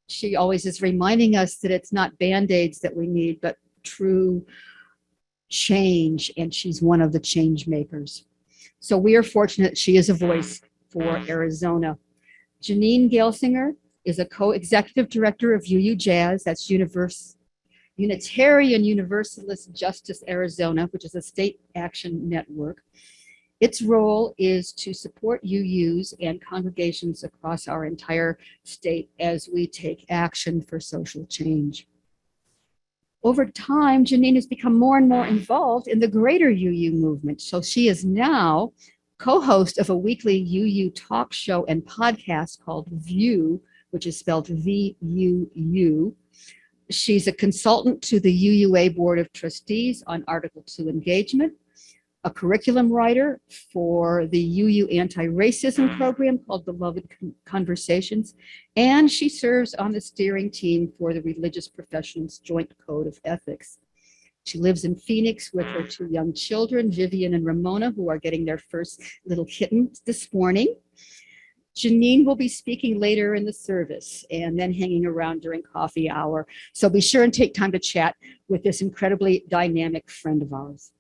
She always is reminding us that it's not Band-Aids that we need, but true change, and she's one of the change makers. So we are fortunate she is a voice for Arizona. Janine Gelsinger is a co-executive director of UU Jazz, that's Unitarian Universalist Justice Arizona, which is a state action network. Its role is to support UUs and congregations across our entire state as we take action for social change. Over time, Janine has become more and more involved in the greater UU movement. So she is now co-host of a weekly UU talk show and podcast called View, which is spelled V-U-U. She's a consultant to the UUA Board of Trustees on Article 2 engagement, a curriculum writer for the UU anti-racism program called Beloved Conversations, and she serves on the steering team for the Religious Professionals Joint Code of Ethics. She lives in Phoenix with her two young children, Vivian and Ramona, who are getting their first little kittens this morning. Janine will be speaking later in the service and then hanging around during coffee hour. So be sure and take time to chat with this incredibly dynamic friend of ours.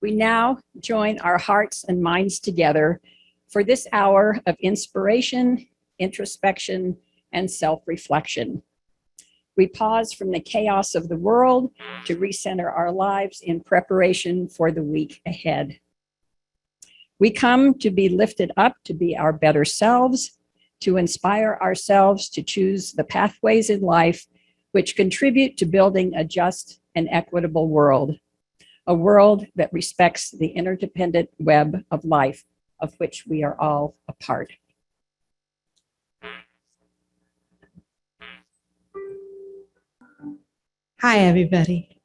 We now join our hearts and minds together for this hour of inspiration, introspection, and self-reflection. We pause from the chaos of the world to recenter our lives in preparation for the week ahead. We come to be lifted up to be our better selves, to inspire ourselves to choose the pathways in life which contribute to building a just and equitable world, a world that respects the interdependent web of life of which we are all a part. Hi, everybody.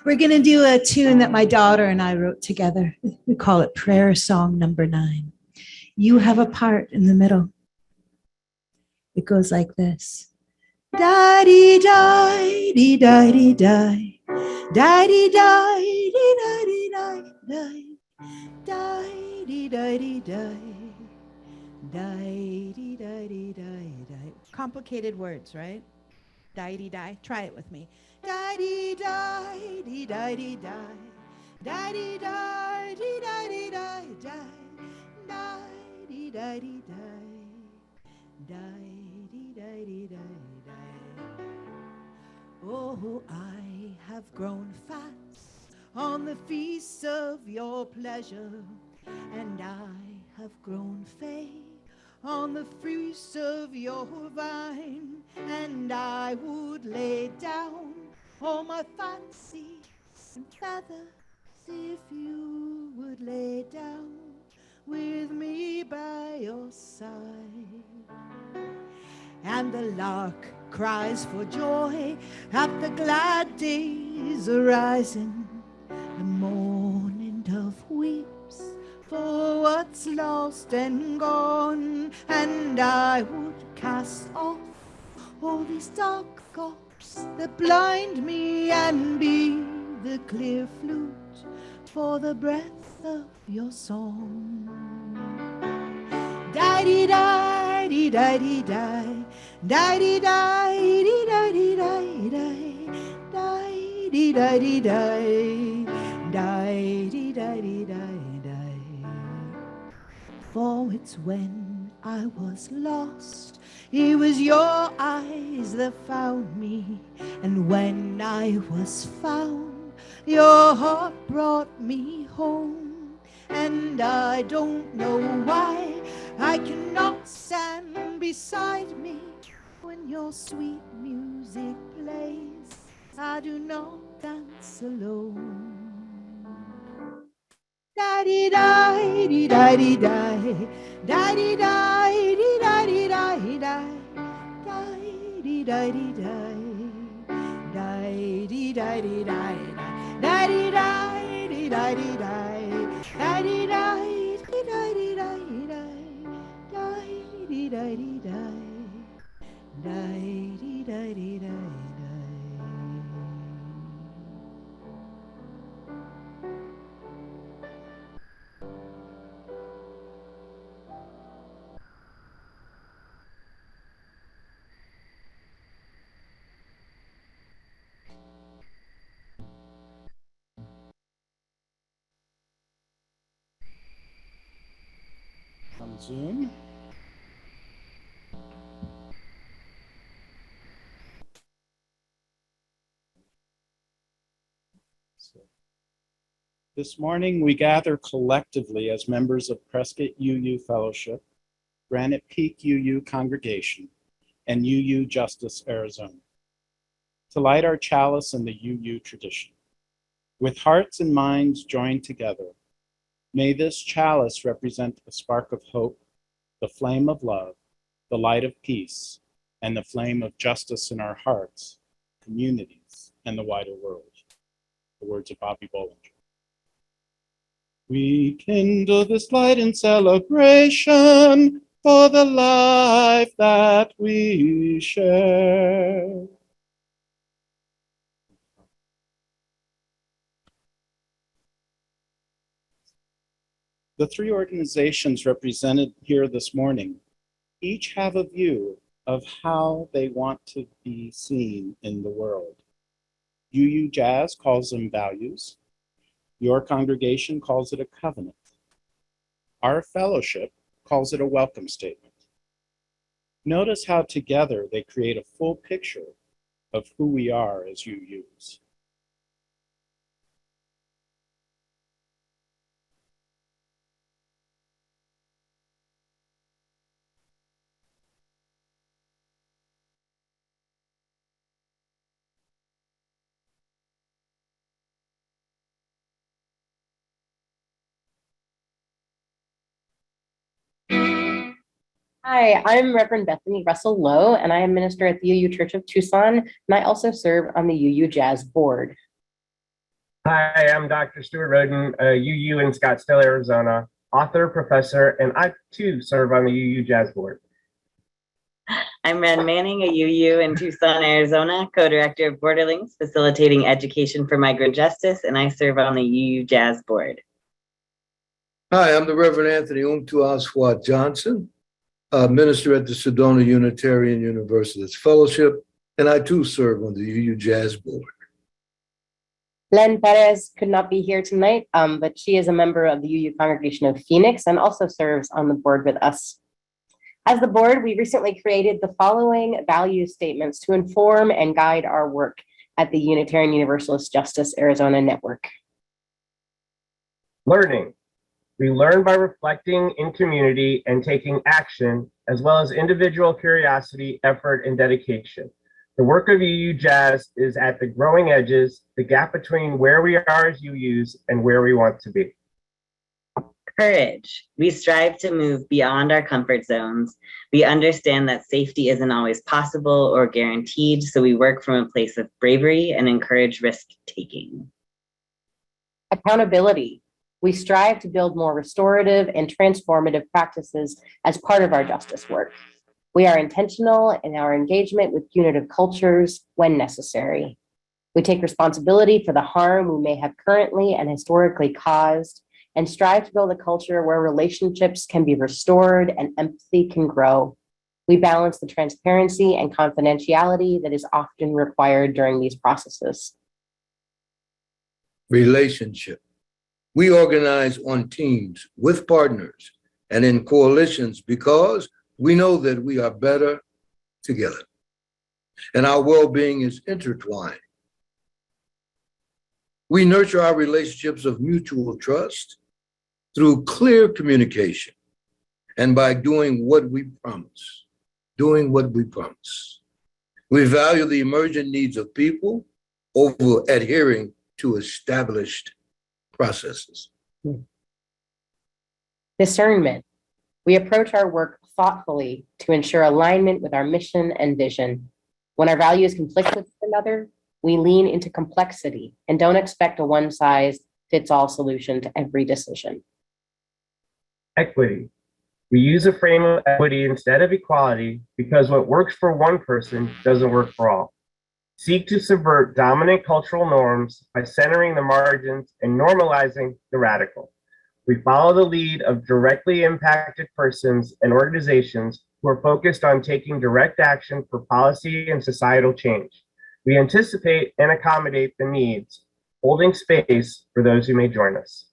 We're going to do a tune that my daughter and I wrote together. We call it Prayer Song Number 9. You have a part in the middle. It goes like this. Da-dee-di-dee-di-dee-di. Da-dee-di-dee-di-dee-di. Da-dee-di-dee-di. Da-dee-di-dee-di-di. Complicated words, right? Die-dee-die. Try it with me. Die-dee-die-dee-di-dee-di. Die-dee-di-dee-di-dee-di-di. Die-dee-di-dee-di. Die-dee-di-dee-di. Oh, I have grown fat on the feast of your pleasure, and I have grown faint on the fruits of your vine, and I would lay down all my fancies and feathers if you would lay down with me by your side. And the lark cries for joy at the glad days arising. The mourning dove weeps for what's lost and gone, and I would cast off all these dark gulfs that blind me and be the clear flute for the breath of your song. Die-dee-die-dee-di-dee-di. Die-dee-die-dee-di-dee-di-di. Die-dee-di-dee-di. Die-dee-di-dee-di-di. For it's when I was lost, it was your eyes that found me, and when I was found, your heart brought me home. And I don't know why I cannot stand beside me when your sweet music plays. I do not dance alone. Da-dee-di-dee-di-dee-di. Da-dee-di-dee-di-dee-di-di. Da-dee-di-dee-di. Da-dee-di-dee-di. Da-dee-di-dee-di-di. Da-dee-di-dee-di-di. On Zoom. This morning, we gather collectively as members of Prescott UU Fellowship, Granite Peak UU Congregation, and UU Justice Arizona, to light our chalice in the UU tradition. With hearts and minds joined together, may this chalice represent a spark of hope, the flame of love, the light of peace, and the flame of justice in our hearts, communities, and the wider world. The words of Bobby Bollinger. We kindle this light in celebration for the life that we share. The three organizations represented here this morning each have a view of how they want to be seen in the world. UU Jazz calls them values. Your congregation calls it a covenant. Our fellowship calls it a welcome statement. Notice how together they create a full picture of who we are as UUs. Hi, I'm Reverend Bethany Russell Lowe, and I am minister at the UU Church of Tucson, and I also serve on the UU Jazz Board. Hi, I'm Dr. Stuart Roden, UU in Scottsdale, Arizona, author, professor, and I too serve on the UU Jazz Board. I'm Ren Manning, a UU in Tucson, Arizona, co-director of Borderlinks, facilitating education for migrant justice, and I serve on the UU Jazz Board. Hi, I'm the Reverend Anthony Umtu Johnson, minister at the Sedona Unitarian Universalists Fellowship, and I too serve on the UU Jazz Board. Len Perez could not be here tonight, but she is a member of the UU Congregation of Phoenix and also serves on the board with us. As the board, we recently created the following value statements to inform and guide our work at the Unitarian Universalist Justice Arizona Network. Learning. We learn by reflecting in community and taking action, as well as individual curiosity, effort, and dedication. The work of UU Jazz is at the growing edges, the gap between where we are as UUs and where we want to be. Courage. We strive to move beyond our comfort zones. We understand that safety isn't always possible or guaranteed, so we work from a place of bravery and encourage risk-taking. Accountability. We strive to build more restorative and transformative practices as part of our justice work. We are intentional in our engagement with punitive cultures when necessary. We take responsibility for the harm we may have currently and historically caused, and strive to build a culture where relationships can be restored and empathy can grow. We balance the transparency and confidentiality that is often required during these processes. Relationship. We organize on teams with partners and in coalitions because we know that we are better together and our well-being is intertwined. We nurture our relationships of mutual trust through clear communication and by doing what we promise, We value the emergent needs of people over adhering to established processes. Discernment. We approach our work thoughtfully to ensure alignment with our mission and vision. When our values conflict with another, we lean into complexity and don't expect a one-size-fits-all solution to every decision. Equity. We use a frame of equity instead of equality because what works for one person doesn't work for all. Seek to subvert dominant cultural norms by centering the margins and normalizing the radical. We follow the lead of directly impacted persons and organizations who are focused on taking direct action for policy and societal change. We anticipate and accommodate the needs, holding space for those who may join us.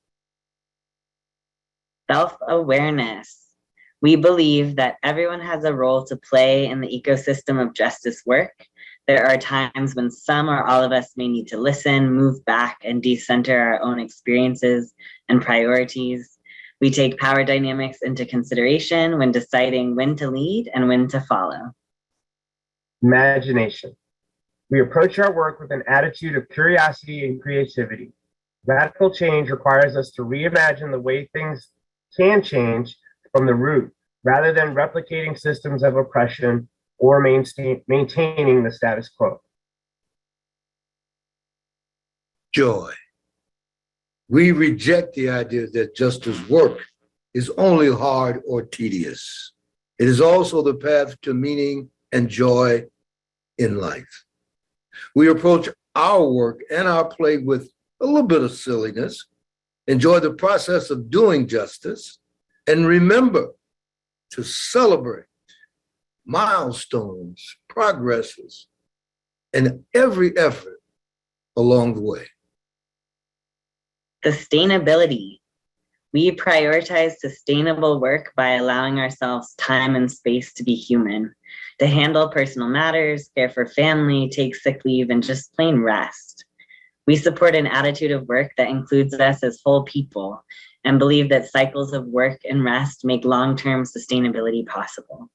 Self-awareness. We believe that everyone has a role to play in the ecosystem of justice work. There are times when some or all of us may need to listen, move back, and decenter our own experiences and priorities. We take power dynamics into consideration when deciding when to lead and when to follow. Imagination. We approach our work with an attitude of curiosity and creativity. Radical change requires us to reimagine the way things can change from the root, rather than replicating systems of oppression or maintaining the status quo. Joy. We reject the idea that justice work is only hard or tedious. It is also the path to meaning and joy in life. We approach our work and our play with a little bit of silliness, enjoy the process of doing justice, and remember to celebrate milestones, progresses, and every effort along the way. Sustainability. We prioritize sustainable work by allowing ourselves time and space to be human, to handle personal matters, care for family, take sick leave, and just plain rest. We support an attitude of work that includes us as whole people and believe that cycles of work and rest make long-term sustainability possible.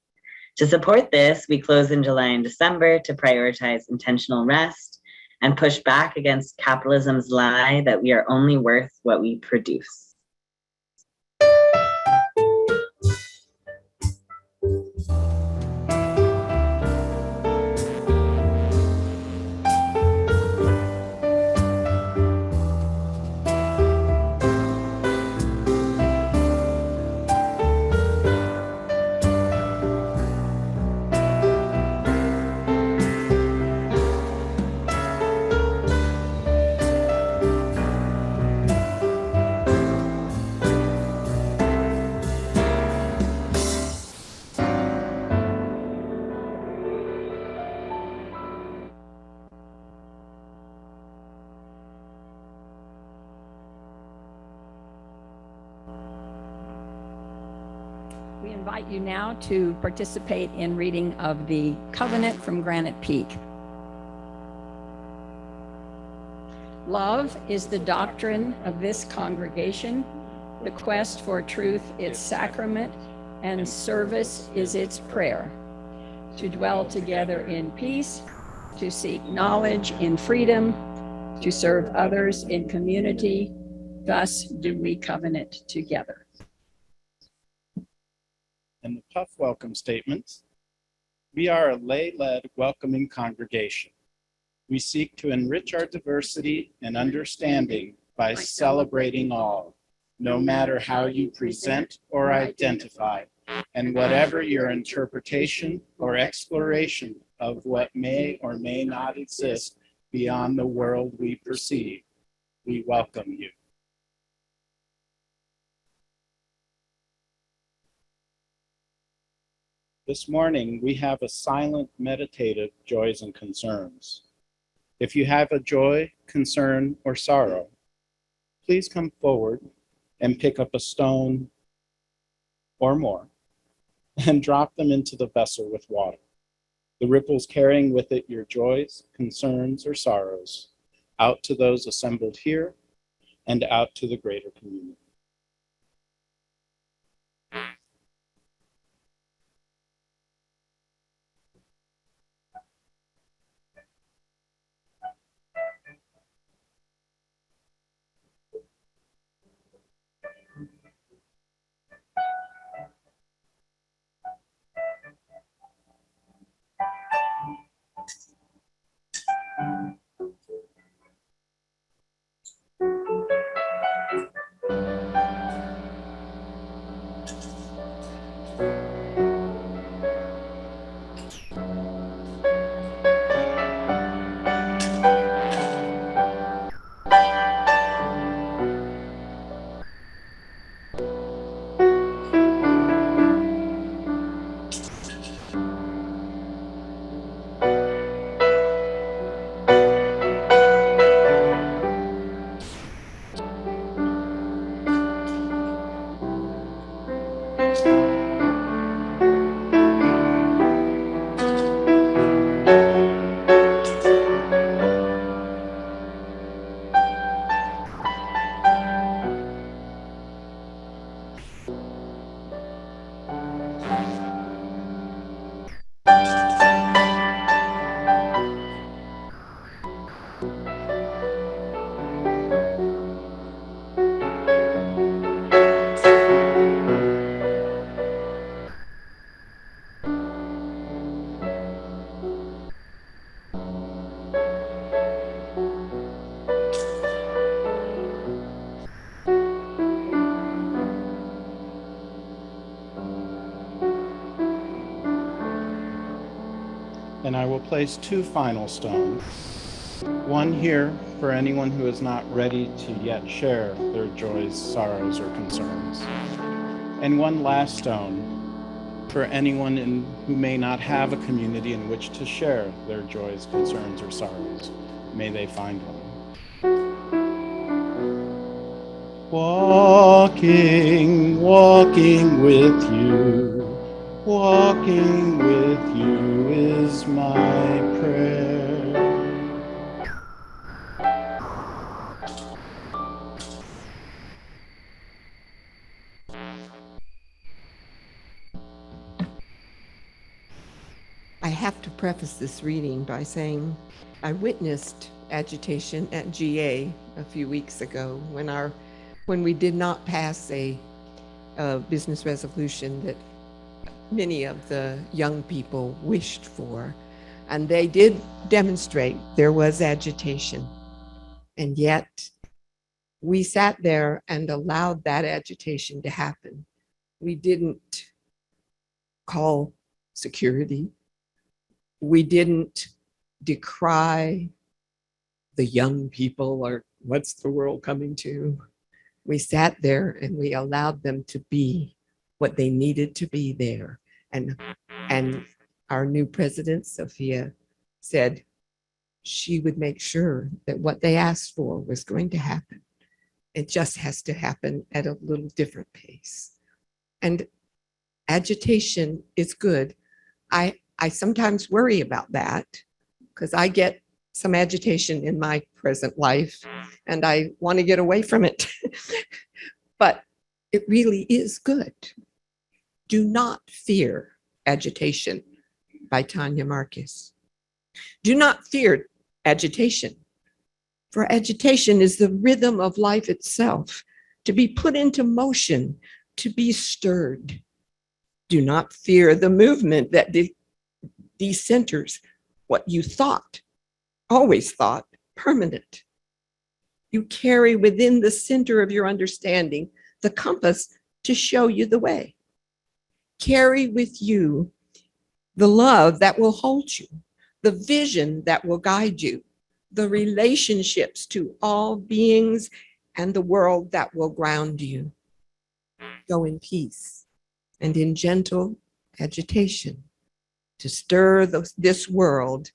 To support this, we close in July and December to prioritize intentional rest and push back against capitalism's lie that we are only worth what we produce. We invite you now to participate in reading of the Covenant from Granite Peak. Love is the doctrine of this congregation. The quest for truth its sacrament, and service is its prayer. To dwell together in peace, to seek knowledge in freedom, to serve others in community. Thus do we covenant together. And the Puff welcome statements. We are a lay-led, welcoming congregation. We seek to enrich our diversity and understanding by celebrating all, no matter how you present or identify, and whatever your interpretation or exploration of what may or may not exist beyond the world we perceive. We welcome you. This morning, we have a silent, meditative joys and concerns. If you have a joy, concern, or sorrow, please come forward and pick up a stone or more and drop them into the vessel with water. The ripples carrying with it your joys, concerns, or sorrows, out to those assembled here and out to the greater community. And I will place 2 final stones, one here for anyone who is not ready to yet share their joys, sorrows, or concerns, and one last stone for anyone who may not have a community in which to share their joys, concerns, or sorrows. May they find one. Walking, walking with you, walking with you is my prayer. I have to preface this reading by saying I witnessed agitation at GA a few weeks ago when we did not pass a business resolution that many of the young people wished for. And they did demonstrate there was agitation. And yet we sat there and allowed that agitation to happen. We didn't call security. We didn't decry the young people or what's the world coming to. We sat there and we allowed them to be what they needed to be there. And our new president, Sophia, said she would make sure that what they asked for was going to happen. It just has to happen at a little different pace. And agitation is good. I sometimes worry about that because I get some agitation in my present life and I want to get away from it. But it really is good. Do not fear agitation, by Tanya Marcus. Do not fear agitation, for agitation is the rhythm of life itself, to be put into motion, to be stirred. Do not fear the movement that decenters what you thought, always thought, permanent. You carry within the center of your understanding the compass to show you the way. Carry with you the love that will hold you, the vision that will guide you, the relationships to all beings and the world that will ground you. Go in peace and in gentle agitation to stir this world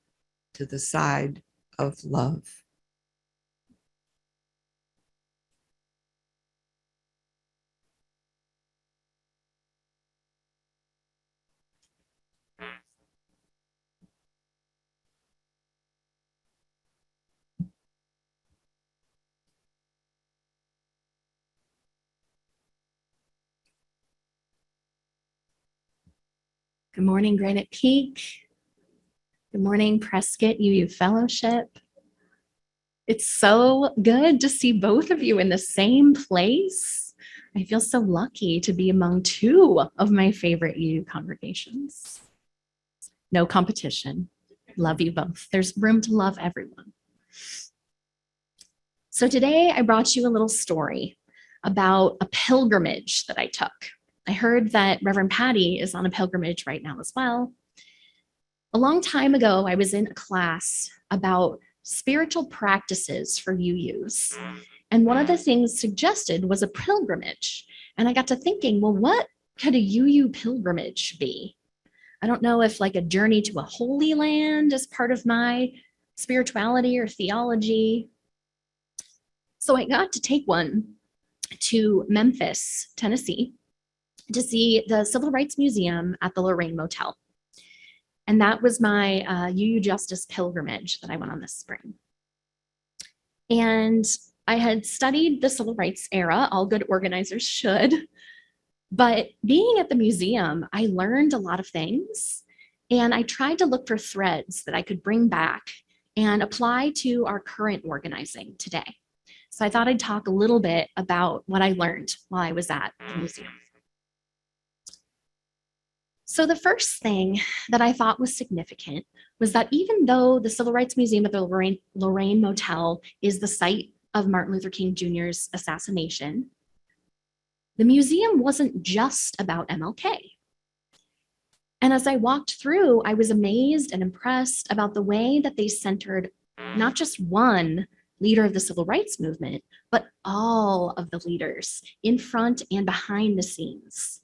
to the side of love. Good morning, Granite Peak. Good morning, Prescott UU Fellowship. It's so good to see both of you in the same place. I feel so lucky to be among 2 of my favorite UU congregations. No competition. Love you both. There's room to love everyone. So today I brought you a little story about a pilgrimage that I took. I heard that Reverend Patty is on a pilgrimage right now as well. A long time ago, I was in a class about spiritual practices for UUs. And one of the things suggested was a pilgrimage. And I got to thinking, well, what could a UU pilgrimage be? I don't know if like a journey to a holy land is part of my spirituality or theology. So I got to take one to Memphis, Tennessee, to see the Civil Rights Museum at the Lorraine Motel. And that was my UU Justice pilgrimage that I went on this spring. And I had studied the Civil Rights era, all good organizers should, but being at the museum, I learned a lot of things. And I tried to look for threads that I could bring back and apply to our current organizing today. So I thought I'd talk a little bit about what I learned while I was at the museum. So the first thing that I thought was significant was that even though the Civil Rights Museum at the Lorraine Motel is the site of Martin Luther King Jr.'s assassination, the museum wasn't just about MLK. And as I walked through, I was amazed and impressed about the way that they centered not just one leader of the civil rights movement, but all of the leaders in front and behind the scenes.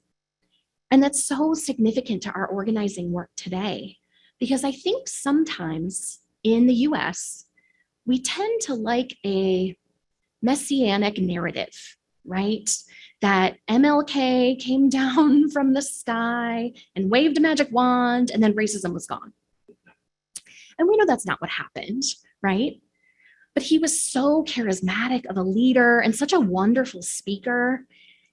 And that's so significant to our organizing work today, because I think sometimes in the US, we tend to like a messianic narrative, right? That MLK came down from the sky and waved a magic wand, and then racism was gone. And we know that's not what happened, right? But he was so charismatic of a leader and such a wonderful speaker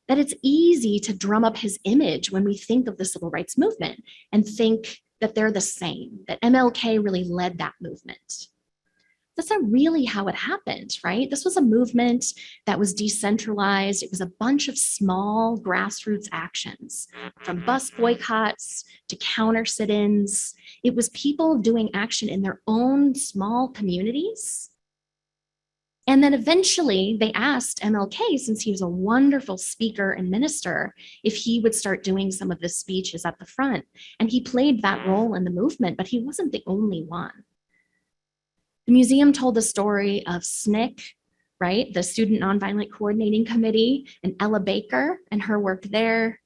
that it's easy to drum up his image when we think of the civil rights movement and think that they're the same, that MLK really led that movement. That's not really how it happened, right? This was a movement that was decentralized. It was a bunch of small grassroots actions, from bus boycotts to counter sit-ins. It was people doing action in their own small communities. And then eventually they asked MLK, since he was a wonderful speaker and minister, if he would start doing some of the speeches at the front. And he played that role in the movement, but he wasn't the only one. The museum told the story of SNCC, right? The Student Nonviolent Coordinating Committee, and Ella Baker and her work there.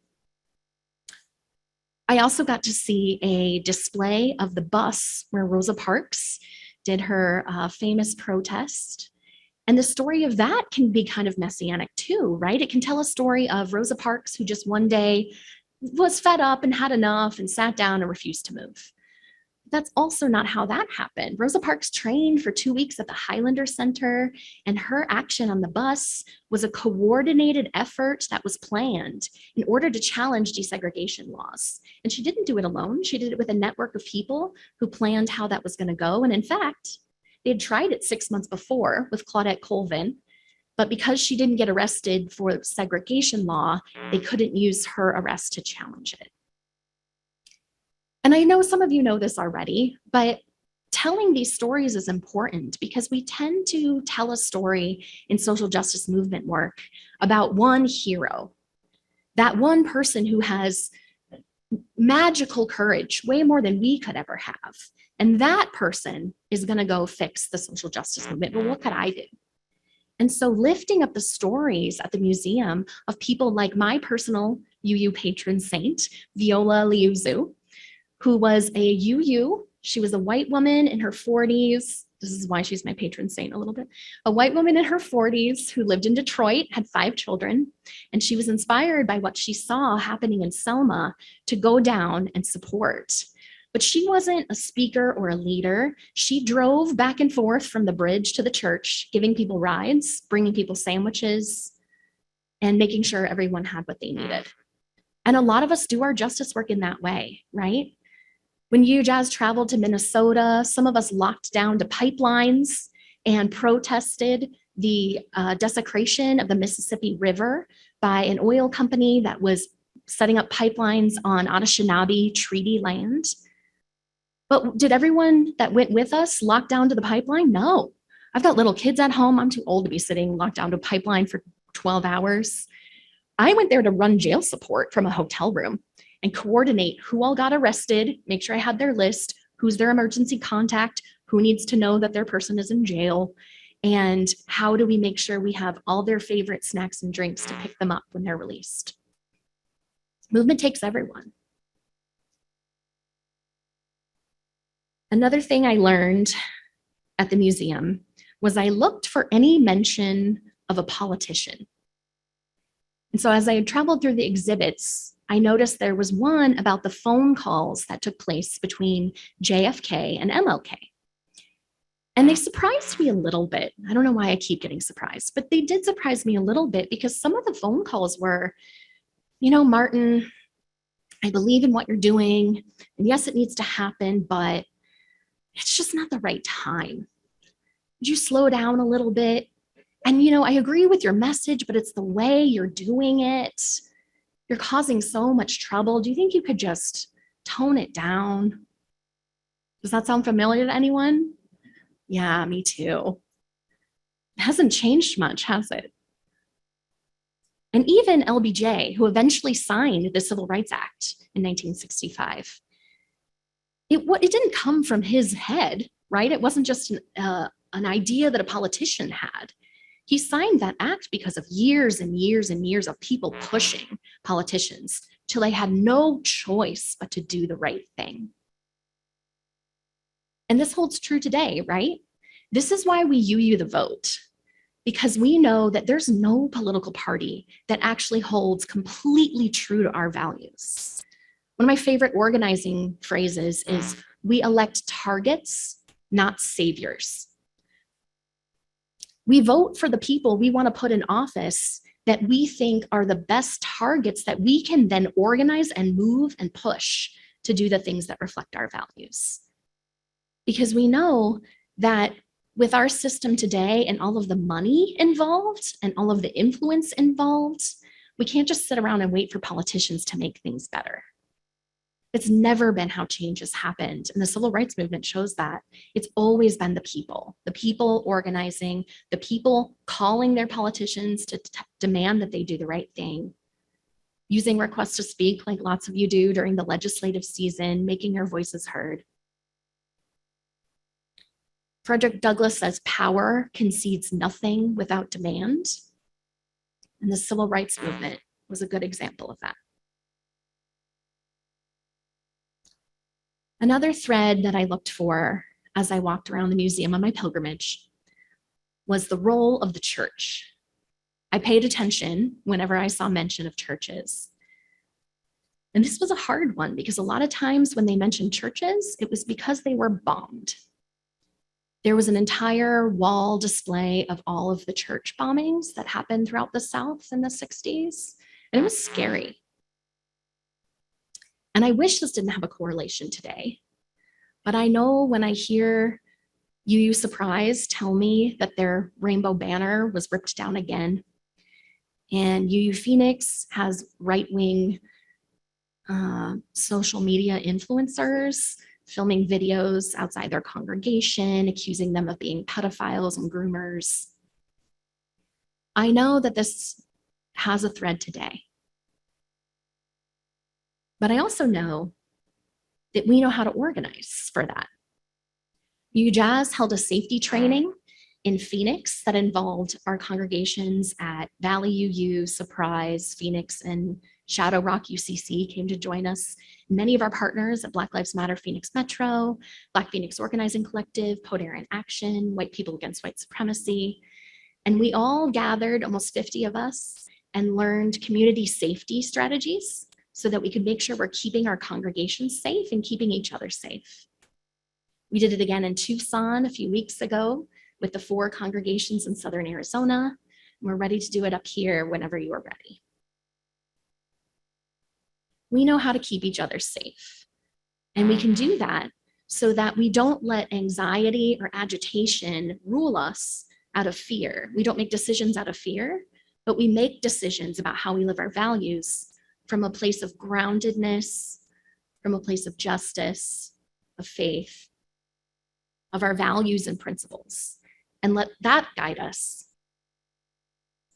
I also got to see a display of the bus where Rosa Parks did her famous protest. And the story of that can be kind of messianic too, right? It can tell a story of Rosa Parks who just one day was fed up and had enough and sat down and refused to move. That's also not how that happened. Rosa Parks trained for 2 weeks at the Highlander Center, and her action on the bus was a coordinated effort that was planned in order to challenge desegregation laws. And she didn't do it alone. She did it with a network of people who planned how that was going to go. And in fact, they had tried it 6 months before with Claudette Colvin, but because she didn't get arrested for segregation law, they couldn't use her arrest to challenge it. And I know some of you know this already, but telling these stories is important because we tend to tell a story in social justice movement work about one hero, that one person who has magical courage, way more than we could ever have. And that person is going to go fix the social justice movement. But what could I do? And so lifting up the stories at the museum of people like my personal UU patron saint, Viola Liuzzu, who was a UU. She was a white woman in her 40s. This is why she's my patron saint a little bit. A white woman in her 40s who lived in Detroit, had 5 children, and she was inspired by what she saw happening in Selma to go down and support. But she wasn't a speaker or a leader. She drove back and forth from the bridge to the church, giving people rides, bringing people sandwiches, and making sure everyone had what they needed. And a lot of us do our justice work in that way, right? When UJazz traveled to Minnesota, some of us locked down to pipelines and protested the desecration of the Mississippi River by an oil company that was setting up pipelines on Anishinaabe treaty land. But did everyone that went with us lock down to the pipeline? No. I've got little kids at home. I'm too old to be sitting locked down to a pipeline for 12 hours. I went there to run jail support from a hotel room and coordinate who all got arrested, make sure I had their list, who's their emergency contact, who needs to know that their person is in jail, and how do we make sure we have all their favorite snacks and drinks to pick them up when they're released. Movement takes everyone. Another thing I learned at the museum was I looked for any mention of a politician. And so as I traveled through the exhibits, I noticed there was one about the phone calls that took place between JFK and MLK. And they surprised me a little bit. I don't know why I keep getting surprised, but they did surprise me a little bit because some of the phone calls were, you know, Martin, I believe in what you're doing. And yes, it needs to happen, but it's just not the right time. Would you slow down a little bit? And, you know, I agree with your message, but it's the way you're doing it. You're causing so much trouble. Do you think you could just tone it down? Does that sound familiar to anyone? Yeah, me too. It hasn't changed much, has it? And even LBJ, who eventually signed the Civil Rights Act in 1965, it didn't come from his head, right? It wasn't just an idea that a politician had. He signed that act because of years and years and years of people pushing politicians till they had no choice but to do the right thing. And this holds true today, right? This is why we UU the vote, because we know that there's no political party that actually holds completely true to our values. One of my favorite organizing phrases is, we elect targets, not saviors. We vote for the people we want to put in office that we think are the best targets that we can then organize and move and push to do the things that reflect our values. Because we know that with our system today and all of the money involved and all of the influence involved, we can't just sit around and wait for politicians to make things better. It's never been how change has happened. And the civil rights movement shows that. It's always been the people organizing, the people calling their politicians to demand that they do the right thing, using requests to speak like lots of you do during the legislative season, making your voices heard. Frederick Douglass says power concedes nothing without demand. And the civil rights movement was a good example of that. Another thread that I looked for as I walked around the museum on my pilgrimage was the role of the church. I paid attention whenever I saw mention of churches. And this was a hard one because a lot of times when they mentioned churches, it was because they were bombed. There was an entire wall display of all of the church bombings that happened throughout the South in the 60s, and it was scary. And I wish this didn't have a correlation today, but I know when I hear UU Surprise tell me that their rainbow banner was ripped down again, and UU Phoenix has right-wing social media influencers filming videos outside their congregation, accusing them of being pedophiles and groomers. I know that this has a thread today. But I also know that we know how to organize for that. UU Jazz held a safety training in Phoenix that involved our congregations at Valley UU, Surprise, Phoenix, and Shadow Rock UCC came to join us. Many of our partners at Black Lives Matter Phoenix Metro, Black Phoenix Organizing Collective, Podarian Action, White People Against White Supremacy. And we all gathered, almost 50 of us, and learned community safety strategies so that we could make sure we're keeping our congregations safe and keeping each other safe. We did it again in Tucson a few weeks ago with the 4 congregations in Southern Arizona. We're ready to do it up here whenever you are ready. We know how to keep each other safe. And we can do that so that we don't let anxiety or agitation rule us out of fear. We don't make decisions out of fear, but we make decisions about how we live our values from a place of groundedness, from a place of justice, of faith, of our values and principles, and let that guide us.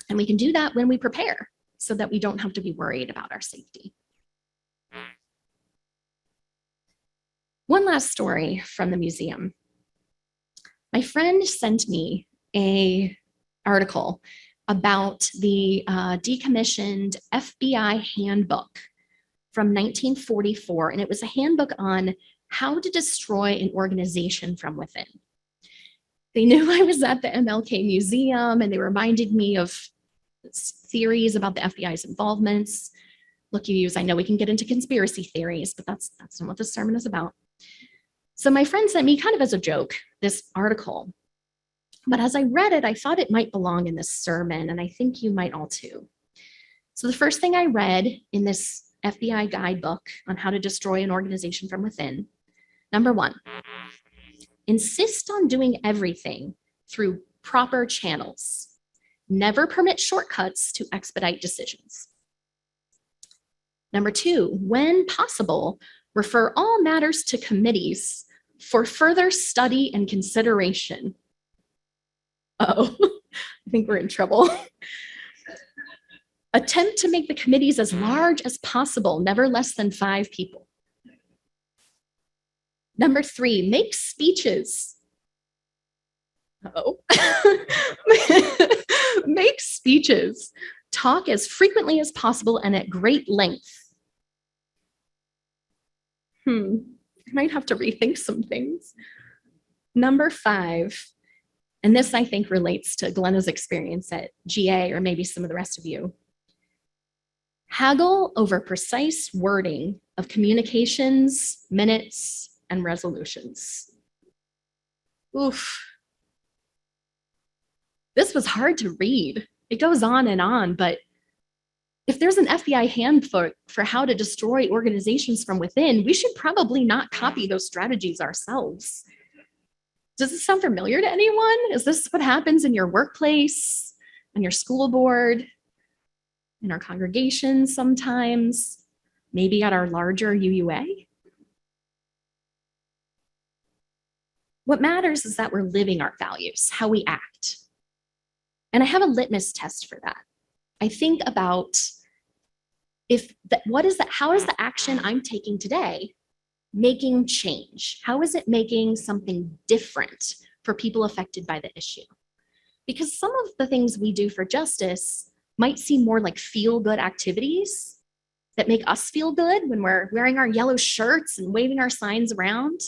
And we can do that when we prepare so that we don't have to be worried about our safety. One last story from the museum. My friend sent me an article about the decommissioned FBI handbook from 1944, and it was a handbook on how to destroy an organization from within. They knew I was at the MLK Museum, and they reminded me of theories about the FBI's involvements. Look, I know we can get into conspiracy theories, but that's not what this sermon is about. So my friend sent me, kind of as a joke, this article. But as I read it, I thought it might belong in this sermon, and I think you might all too. So the first thing I read in this FBI guidebook on how to destroy an organization from within, number 1, insist on doing everything through proper channels. Never permit shortcuts to expedite decisions. Number 2, when possible, refer all matters to committees for further study and consideration. Uh-oh, I think we're in trouble. Attempt to make the committees as large as possible, never less than 5 people. Number 3, make speeches. Uh-oh. Make speeches. Talk as frequently as possible and at great length. I might have to rethink some things. Number 5, and this I think relates to Glenna's experience at GA or maybe some of the rest of you. Haggle over precise wording of communications, minutes, and resolutions. Oof. This was hard to read. It goes on, but if there's an FBI handbook for how to destroy organizations from within, we should probably not copy those strategies ourselves. Does this sound familiar to anyone? Is this what happens in your workplace, on your school board, in our congregations sometimes, maybe at our larger UUA? What matters is that we're living our values, how we act. And I have a litmus test for that. I think about how is the action I'm taking today making change? How is it making something different for people affected by the issue? Because some of the things we do for justice might seem more like feel-good activities that make us feel good when we're wearing our yellow shirts and waving our signs around.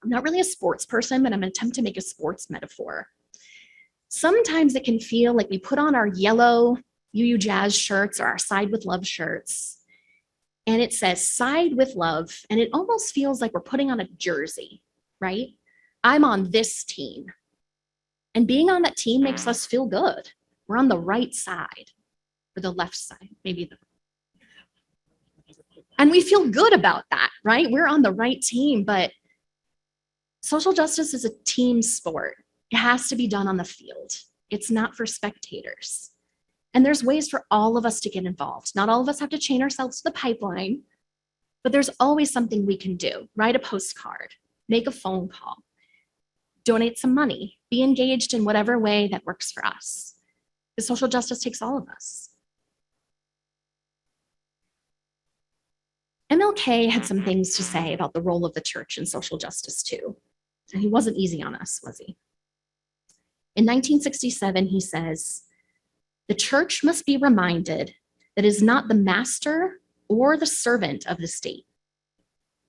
I'm not really a sports person, but I'm going to attempt to make a sports metaphor. Sometimes it can feel like we put on our yellow UU Jazz shirts or our Side with Love shirts, and it says Side with Love, and it almost feels like we're putting on a jersey, right? I'm on this team. And being on that team makes us feel good. We're on the right side, or the left side, maybe. And we feel good about that, right? We're on the right team, but social justice is a team sport. It has to be done on the field. It's not for spectators. And there's ways for all of us to get involved. Not all of us have to chain ourselves to the pipeline, but there's always something we can do. Write a postcard, make a phone call, donate some money, be engaged in whatever way that works for us. Because social justice takes all of us. MLK had some things to say about the role of the church in social justice too. And he wasn't easy on us, was he? In 1967, he says, "The church must be reminded that it is not the master or the servant of the state,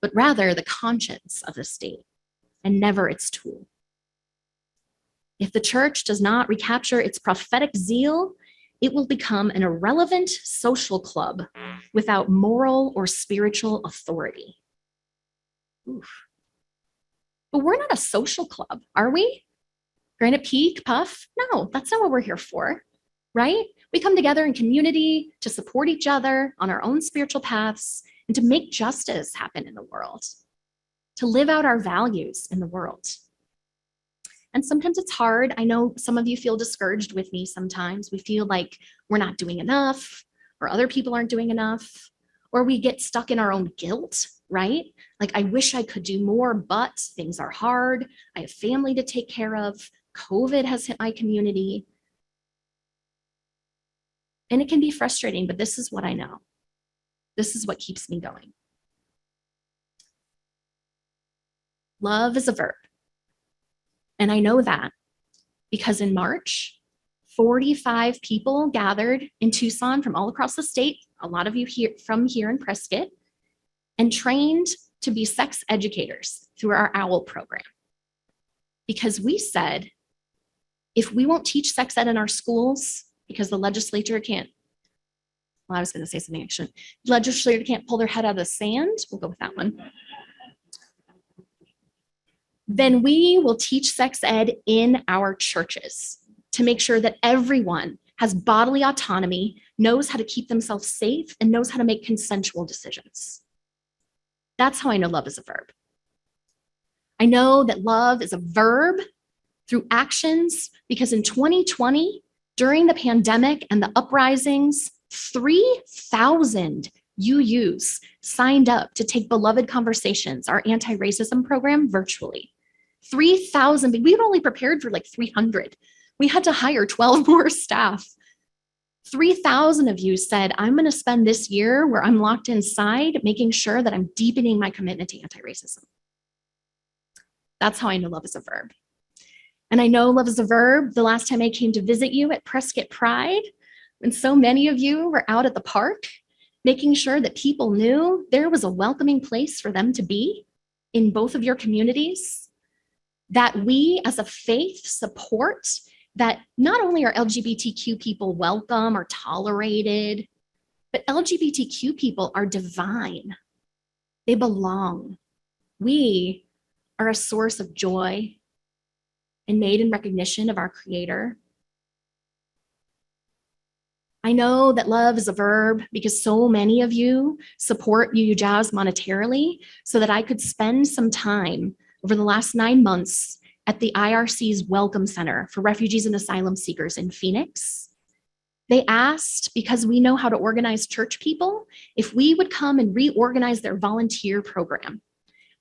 but rather the conscience of the state, and never its tool. If the church does not recapture its prophetic zeal, it will become an irrelevant social club without moral or spiritual authority." Oof. But we're not a social club, are we? Granite Peak, Puff? No, that's not what we're here for, right? We come together in community to support each other on our own spiritual paths and to make justice happen in the world, to live out our values in the world. And sometimes it's hard. I know some of you feel discouraged with me sometimes. We feel like we're not doing enough, or other people aren't doing enough, or we get stuck in our own guilt, right? Like, I wish I could do more, but things are hard. I have family to take care of. COVID has hit my community. And it can be frustrating, but this is what I know. This is what keeps me going. Love is a verb. And I know that because in March, 45 people gathered in Tucson from all across the state, a lot of you from here in Prescott, and trained to be sex educators through our OWL program. Because we said, if we won't teach sex ed in our schools because the legislature can't, well, I was going to say something actually. The legislature can't pull their head out of the sand. We'll go with that one. Then we will teach sex ed in our churches to make sure that everyone has bodily autonomy, knows how to keep themselves safe, and knows how to make consensual decisions. That's how I know love is a verb. I know that love is a verb through actions because in 2020, during the pandemic and the uprisings, 3,000 UUs signed up to take Beloved Conversations, our anti-racism program, virtually. 3,000, we had only prepared for like 300. We had to hire 12 more staff. 3,000 of you said, I'm going to spend this year where I'm locked inside, making sure that I'm deepening my commitment to anti-racism. That's how I know love is a verb. And I know love is a verb the last time I came to visit you at Prescott Pride, when so many of you were out at the park, making sure that people knew there was a welcoming place for them to be in both of your communities, that we as a faith support that not only are LGBTQ people welcome or tolerated, but LGBTQ people are divine. They belong. We are a source of joy and made in recognition of our Creator. I know that love is a verb because so many of you support UU Jazz monetarily so that I could spend some time over the last 9 months at the IRC's Welcome Center for Refugees and Asylum Seekers in Phoenix. They asked, because we know how to organize church people, if we would come and reorganize their volunteer program,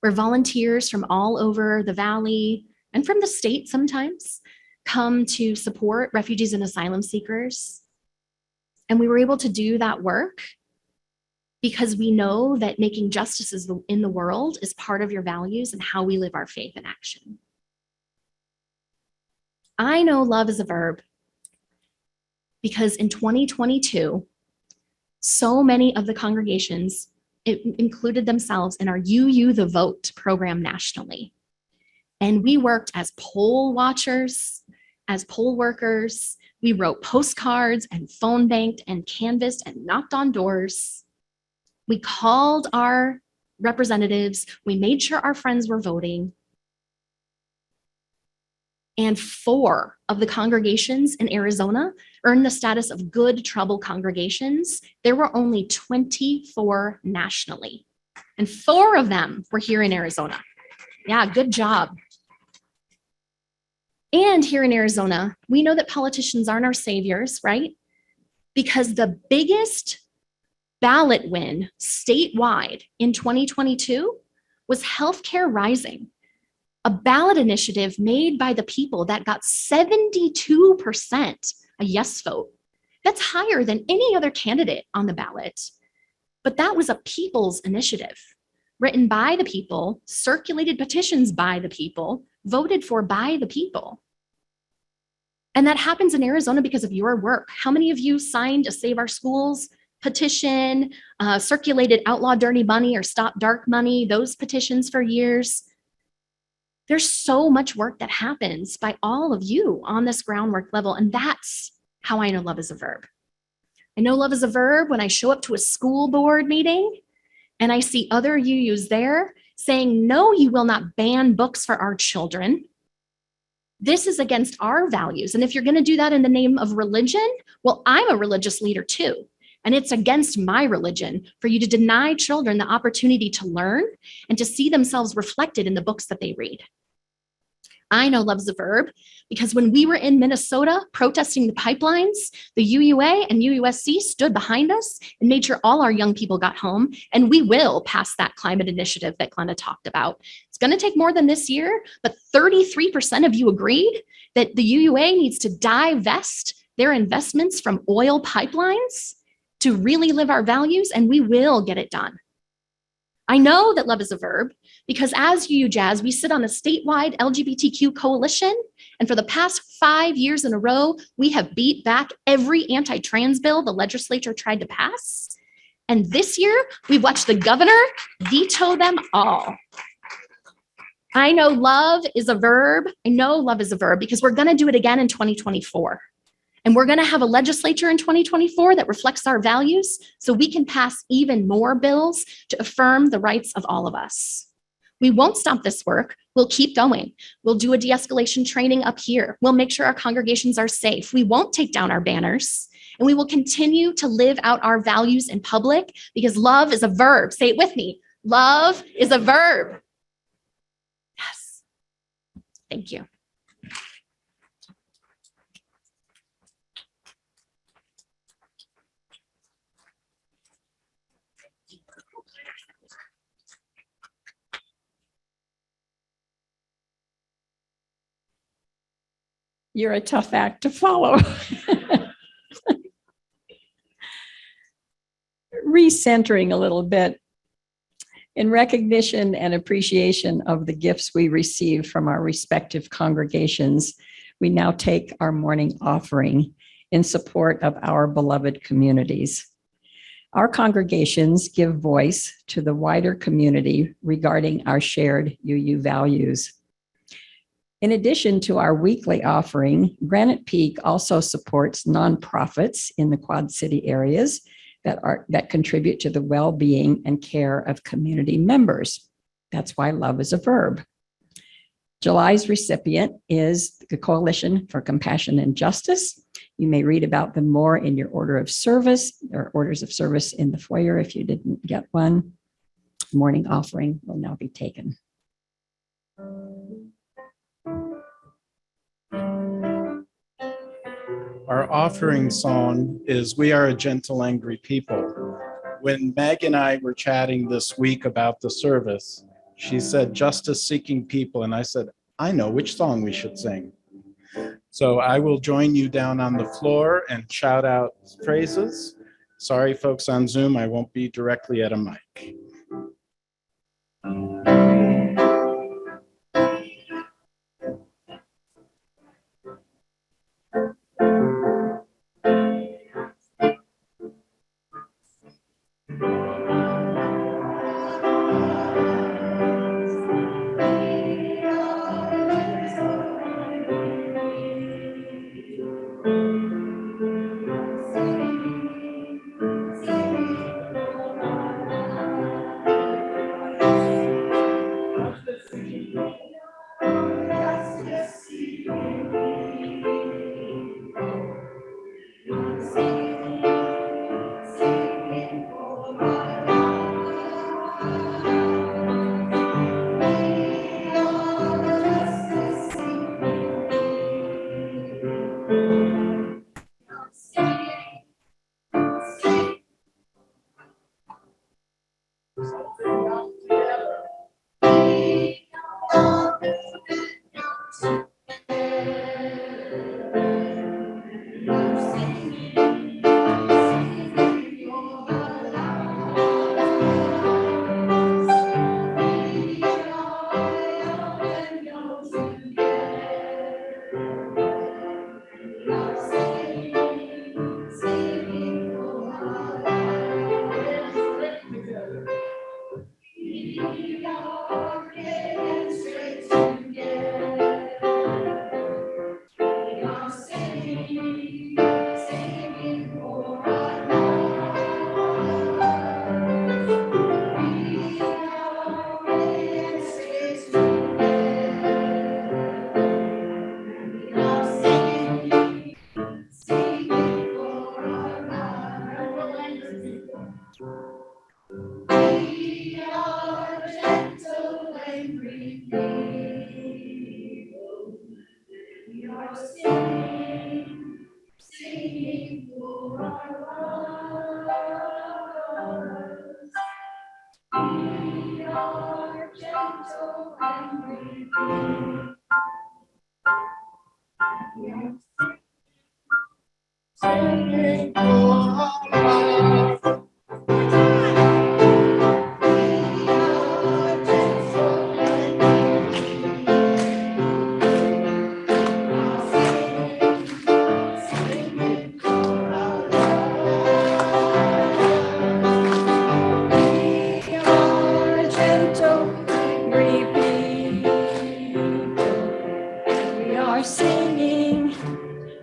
where volunteers from all over the valley and from the state sometimes come to support refugees and asylum seekers. And we were able to do that work because we know that making justice in the world is part of your values and how we live our faith in action. I know love is a verb because in 2022, so many of the congregations included themselves in our UU the Vote program nationally. And we worked as poll watchers, as poll workers. We wrote postcards and phone banked and canvassed and knocked on doors. We called our representatives. We made sure our friends were voting. And 4 of the congregations in Arizona earned the status of good trouble congregations. There were only 24 nationally, and 4 of them were here in Arizona. Yeah, good job. And here in Arizona, we know that politicians aren't our saviors, right? Because the biggest ballot win statewide in 2022 was Healthcare Rising, a ballot initiative made by the people that got 72% a yes vote. That's higher than any other candidate on the ballot. But that was a people's initiative, written by the people, circulated petitions by the people, voted for by the people. And that happens in Arizona because of your work. How many of you signed a Save Our Schools petition, circulated Outlaw Dirty Money or Stop Dark Money, those petitions for years? There's so much work that happens by all of you on this groundwork level, and that's how I know love is a verb. I know love is a verb when I show up to a school board meeting and I see other UUs there saying, no, you will not ban books for our children. This is against our values. And if you're going to do that in the name of religion, well, I'm a religious leader too. And it's against my religion for you to deny children the opportunity to learn and to see themselves reflected in the books that they read. I know love is a verb because when we were in Minnesota protesting the pipelines, the UUA and UUSC stood behind us and made sure all our young people got home. And we will pass that climate initiative that Glenna talked about. It's going to take more than this year, but 33% of you agreed that the UUA needs to divest their investments from oil pipelines to really live our values, and we will get it done. I know that love is a verb because as UU Jazz, we sit on a statewide LGBTQ coalition, and for the past 5 years in a row, we have beat back every anti-trans bill the legislature tried to pass. And this year, we've watched the governor veto them all. I know love is a verb. I know love is a verb because we're going to do it again in 2024. And we're going to have a legislature in 2024 that reflects our values so we can pass even more bills to affirm the rights of all of us. We won't stop this work. We'll keep going. We'll do a de-escalation training up here. We'll make sure our congregations are safe. We won't take down our banners. And we will continue to live out our values in public because love is a verb. Say it with me. Love is a verb. Yes. Thank you. You're a tough act to follow. Recentering a little bit. In recognition and appreciation of the gifts we receive from our respective congregations, we now take our morning offering in support of our beloved communities. Our congregations give voice to the wider community regarding our shared UU values. In addition to our weekly offering, Granite Peak also supports nonprofits in the Quad City areas that contribute to the well-being and care of community members. That's why love is a verb. July's recipient is the Coalition for Compassion and Justice. You may read about them more in your order of service or orders of service in the foyer if you didn't get one. Morning offering will now be taken. Our offering song is "We Are a Gentle, Angry People." When Meg and I were chatting this week about the service, she said, "Justice-seeking people." And I said, I know which song we should sing. So I will join you down on the floor and shout out phrases. Sorry, folks on Zoom, I won't be directly at a mic.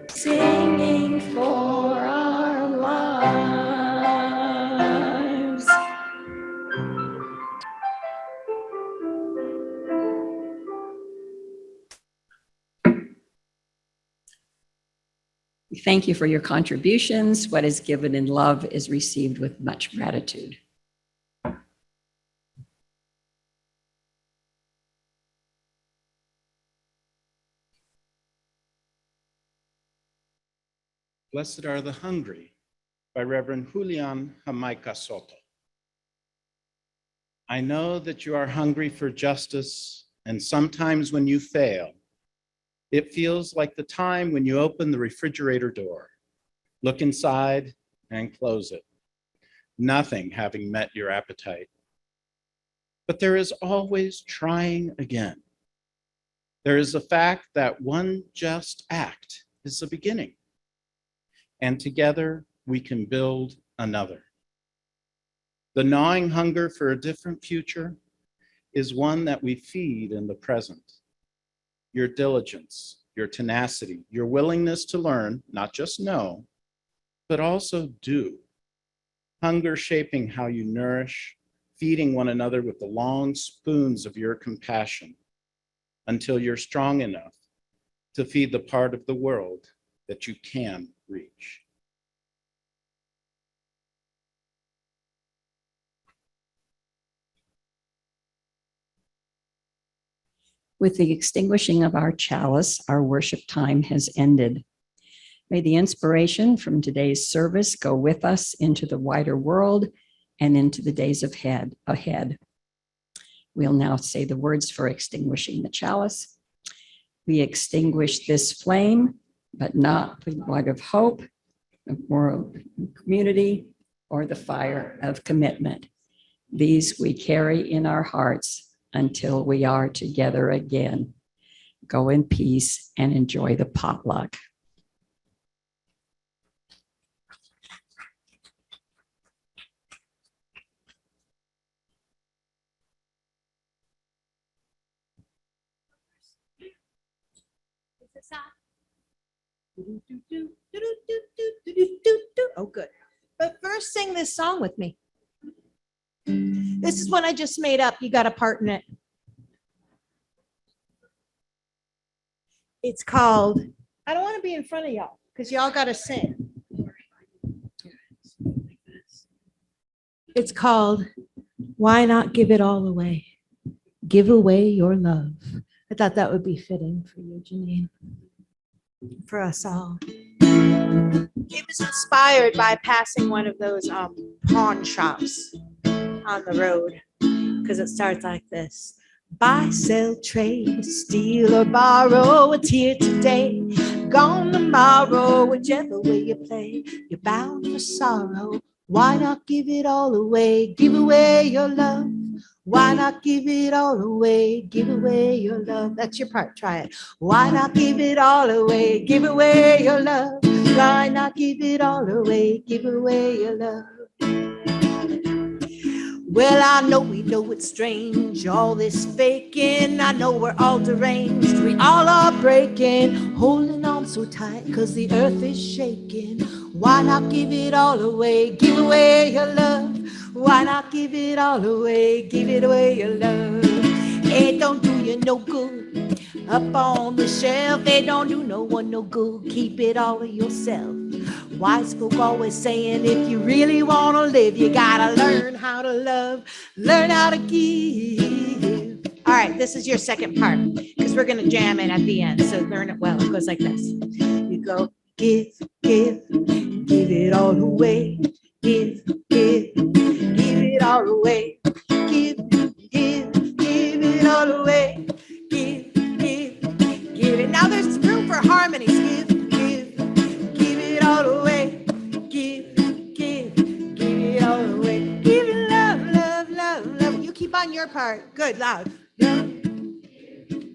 Singing for our lives. We thank you for your contributions. What is given in love is received with much gratitude. Blessed Are the Hungry by Reverend Julian Jamaica Soto. I know that you are hungry for justice, and sometimes when you fail, it feels like the time when you open the refrigerator door, look inside, and close it, nothing having met your appetite. But there is always trying again. There is the fact that one just act is the beginning, and together we can build another. The gnawing hunger for a different future is one that we feed in the present. Your diligence, your tenacity, your willingness to learn, not just know, but also do. Hunger shaping how you nourish, feeding one another with the long spoons of your compassion until you're strong enough to feed the part of the world that you can reach. With the extinguishing of our chalice, our worship time has ended. May the inspiration from today's service go with us into the wider world and into the days ahead. We'll now say the words for extinguishing the chalice. We extinguish this flame, but not the light of hope, of moral community, or the fire of commitment. These we carry in our hearts until we are together again. Go in peace and enjoy the potluck. Oh, good. But first, sing this song with me. This is one I just made up. You got a part in it. It's called, I don't want to be in front of y'all because y'all got to sing. It's called, Why Not Give It All Away? Give away your love. I thought that would be fitting for you, Janine. For us all. It was inspired by passing one of those pawn shops on the road, because it starts like this. Buy, sell, trade, steal or borrow. It's here today, gone tomorrow. Whichever way you play, you're bound for sorrow. Why not give it all away? Give away your love. Why not give it all away? Give away your love. That's your part. Try it. Why not give it all away? Give away your love. Why not give it all away? Give away your love. Well, I know we know it's strange, all this faking. I know we're all deranged. We all are breaking, holding on so tight, 'cause the earth is shaking. Why not give it all away? Give away your love. Why not give it all away? Give it away your love. It don't do you no good up on the shelf. It don't do no one no good. Keep it all to yourself. Wise folk always saying, if you really want to live, you gotta learn how to love, learn how to give. All right, this is your second part, because we're going to jam it at the end, so learn it well. It goes like this. You go, give, give, give it all away. Give, give, give it all away. Give, give, give it all away. Give, give, give it. Now there's room for harmonies. Give, give it all away. Give, give it all away. Give it love, love, love, love. You keep on your part. Good, loud. Love.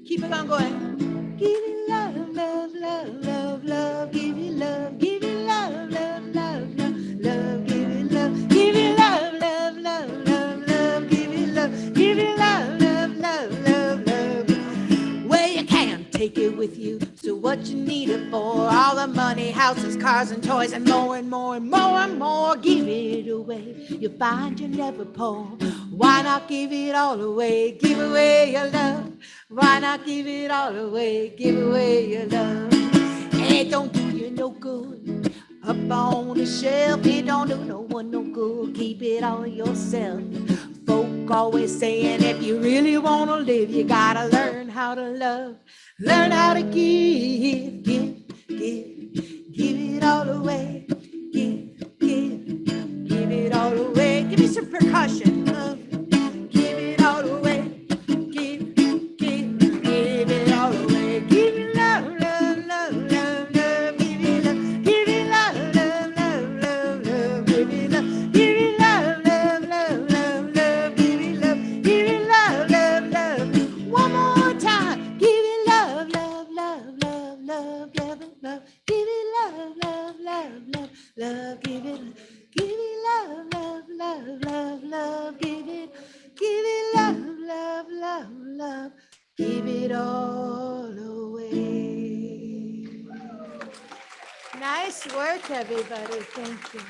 Keep it on going. Give it love, love, love, love, love. Give it love, give it love, love, love, love, love. Give it love, give it love, love, love, love, love. Give it love, give it love, love, love, love, love. Well, you can't take it with you. So what you need it for? All the money, houses, cars, and toys, and more and more and more and more. Give it away. You'll find you're never poor. Why not give it all away? Give away your love. Why not give it all away? Give away your love. It don't do you no good up on the shelf. It don't do no one no good. Keep it all yourself. Folk always saying, if you really want to live, you gotta learn how to love. Learn how to give, give, give it all away. Give, give it all away. Give me some percussion. Give it all away. Give it all away. Give it love, love, love, love, love. Give it love, love, love, love, love. Give it love, love, love, love, love, love. Give it love, give it give it all away. Nice work, everybody. Thank you.